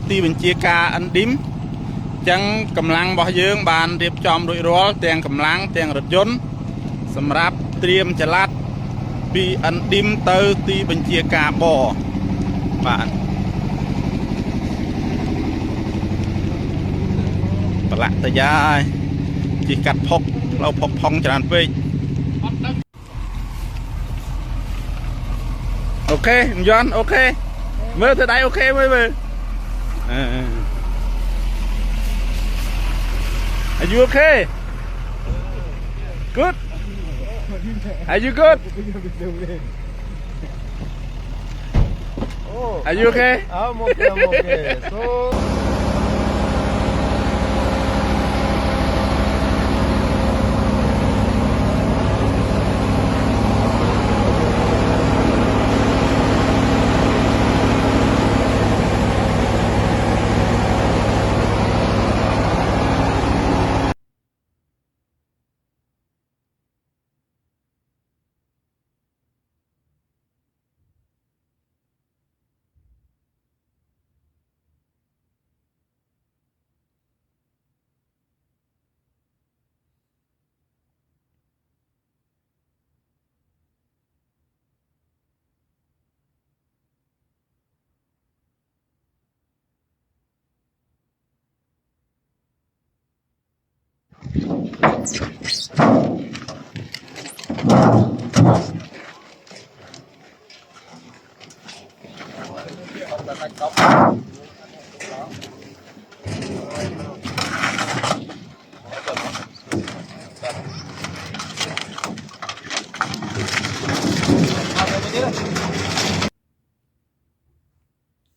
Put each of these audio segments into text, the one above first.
ទីបញ្ជាការអិនឌីមចឹងកម្លាំងរបស់យើងបានរៀបចំរួចរាល់ទាំងកម្លាំងទាំងរថយន្តសម្រាប់ត្រៀមចល័តពីអិនឌីមទៅទីបញ្ជាការបបាទប្រឡាក់តយ៉ាជិះកាត់ផុកផ្លូវផុកផុងច្រើនពេកអូខេយន់អូខេមើលទៅដៃអូខេមើលAre you okay? Good? Are you good? Are you okay? I'm okay. So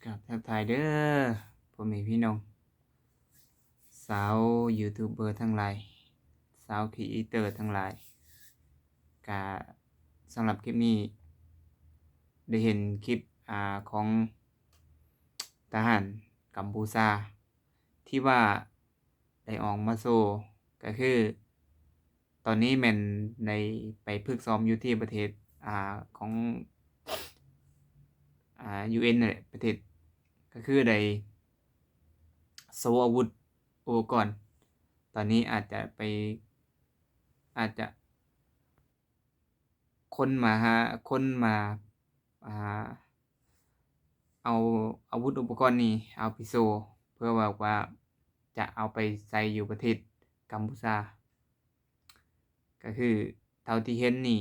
กับทักทายเด้อพ่อแม่พี่น้องสาวยูทูบเบอร์ทั้งหลายสาวครีเอเตอร์ทั้งหลายก็สำหรับคลิปนี้ได้เห็นคลิปของทหารกัมพูชาที่ว่าได้ออกมาโซก็คือตอนนี้แม่นได้ไปฝึกซ้อมอยู่ที่ประเทศของUN นั่นแหละประเทศก็คือได้โซอาวุธอุปกรณ์ตอนนี้อาจจะคนมาเอาอาวุธอุปกรณ์นี้เอาไปโซเพื่อว่าจะเอาไปใส่อยู่ประเทศกัมพูชาก็คือเท่าที่เห็นนี่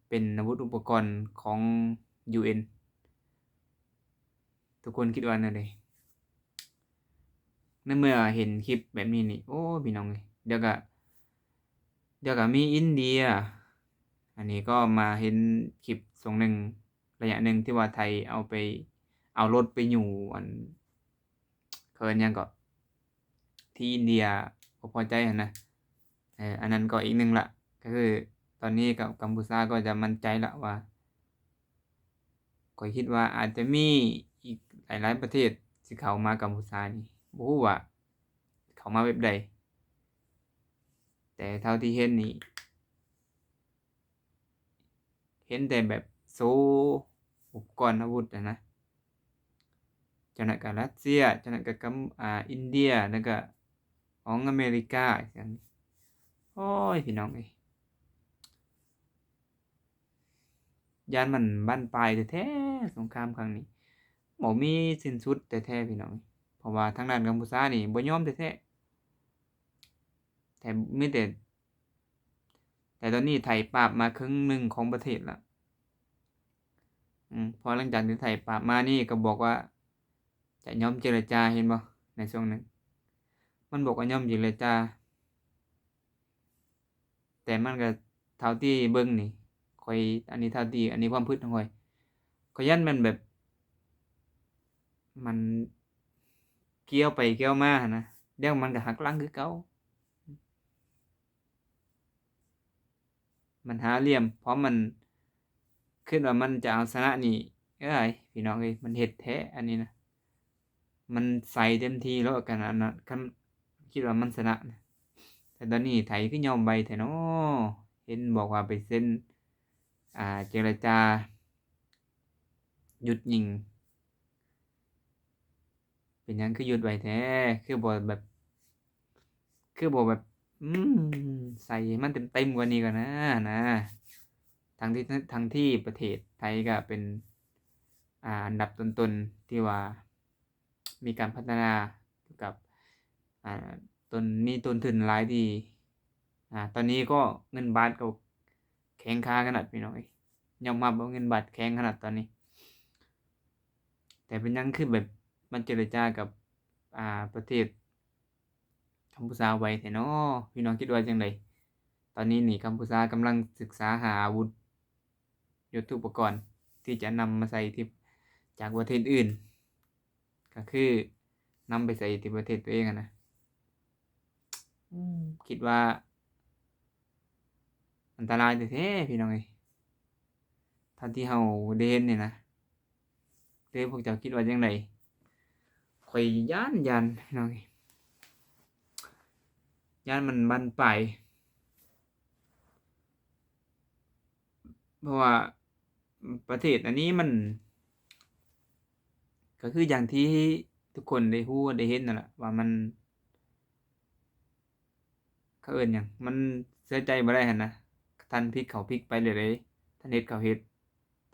เป็นอาวุธอุปกรณ์ของ UN ทุกคนคิดว่าแนวใดในเมื่อเห็นคลิปแบบนี้นี่โอ้พี่น้องเอ้ยเดี๋ยวก็มีอินเดียอันนี้ก็มาเห็นคลิปช่วงนึงระยะนึงที่ว่าไทยเอารถไปอยู่อันเคินหยังก็ที่อินเดียบ่พอใจหั่นนะอันนั้นก็อีกนึงละก็คือตอนนี้กับกัมพูชาก็จะมั่นใจละว่าข้อยคิดว่าอาจจะมีอีกหลายๆประเทศสิเข้ามากัมพูชานี่บ่ฮู้ว่าเข้ามาแบบใดแต่เท่าที่เห็นนี่เห็นแต่แบบโซอุปกรณ์อาวุธนะจากนั้นก็รัสเซียจากนั้นก็อินเดียแล้วก็ของอเมริกาอย่างนี้โอ้ยพี่น้องเอ้ยยานมันบั้นปลายแท้ๆสงครามครั้งนี้บ่มีสิ้นสุดแท้ๆพี่น้องเพราะว่าทางด้านกัมพูชานี่บ่ยอมแท้ๆแต่มีแต่ตอนนี้ไทยปราบมาครึ่งนึงของประเทศแล้วพอหลังจากที่ไทยปราบมานี่ก็บอกว่าจะยอมเจรจาเห็นบ่ในช่วงนั้นมันบอกว่ายอมเจรจาแต่มันก็เท่าที่เบิ่งนี่ข้อยอันนี้เท่าที่อันนี้ความคิดของข้อยยันมันแบบมันเกี่ยวไปเกี่ยวมาหั่นนะเดี๋ยวมันก็หักหลังคือเก่ามันหาเหลี่ยมเพราะมันคิดว่ามันจะเอาชนะนี่เอ้ยพี่น้องเอ้ยมันเฮ็ดแท้อันนี้นะมันใส่เต็มที่แล้วกันอันนั้นคิดว่ามันชนะแต่ตอนนี้ไทยคือยอมใบแท้เนาะเห็นบอกว่าไปเซ็นเจรจาหยุดยิง เป็นหยังคือหยุดไว้แท้คือบ่แบบ คือบ่แบบ ใส่ให้มันเต็มๆกว่านี้ก่อนนะทั้งที่ประเทศไทยก็เป็นอันดับต้นๆที่ว่ามีการพัฒนาเกี่ยวกับอ่ามีต้นทุนหลายที่ตอนนี้ก็เงินบาทก็แข็งค่าขนาดพี่น้องเอ้ยยอมรับว่าเงินบาทแข็งขนาดตอนนี้ แต่เป็นหยังคือแบบมันเจรจากับประเทศกัมพูชาไวแท้น้อพี่น้องคิดว่าจั่งใดตอนนี้นี่กัมพูชากำลังศึกษาหาอาวุธยุทโธปกรณ์ที่จะนำมาใส่ที่จากประเทศอื่น ก็คือนำไปใส่ที่ประเทศตัวเองอะนะคิดว่าอันตรายแท้ๆพี่น้องเอ้ยเท่าที่เราได้เห็นนี่นะพวกเจ้าคิดว่าจั่งใดข้อยย้านพี่น้องเอ้ยย้านมันบานปลายเพราะว่าประเทศอันนี้มัน ก็คืออย่างที่ทุกคนได้รู้ได้เห็นนั่นแหละว่ามันเขาเอิ้นหยังมันเชื่อใจบ่ได้หั้นนะท่านพลิกเขาพลิกไปเรื่อยๆท่านเฮ็ดเขาเฮ็ด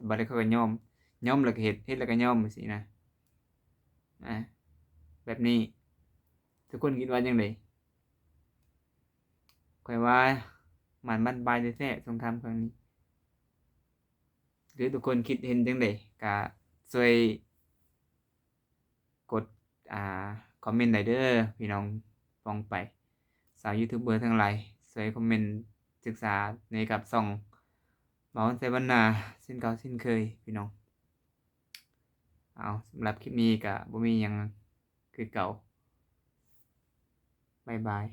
บัดนี้เขาก็ยอมแล้วก็เฮ็ดแล้วก็ยอมจั่งซี้นะอาแบบนี้ทุกคนคิดว่าจั่งใดข้อยว่ามันบั้นปลายแท้ๆสงครามครั้งนี้หรือทุกคนคิดเห็นจั่งใดก็ช่วยกดอ่าคอมเมนต์ได้เด้อพี่น้องฟ้องไปชาวยูทูบเบอร์ทั้งหลายช่วยคอมเมนต์ศึกษาในกับช่องเว้าไสบ้านนาเช่นเก่าเช่นเคยพี่น้องเอาสำหรับคลิปนี้ก็บ่มีหยังคือเก่าบ๊ายบาย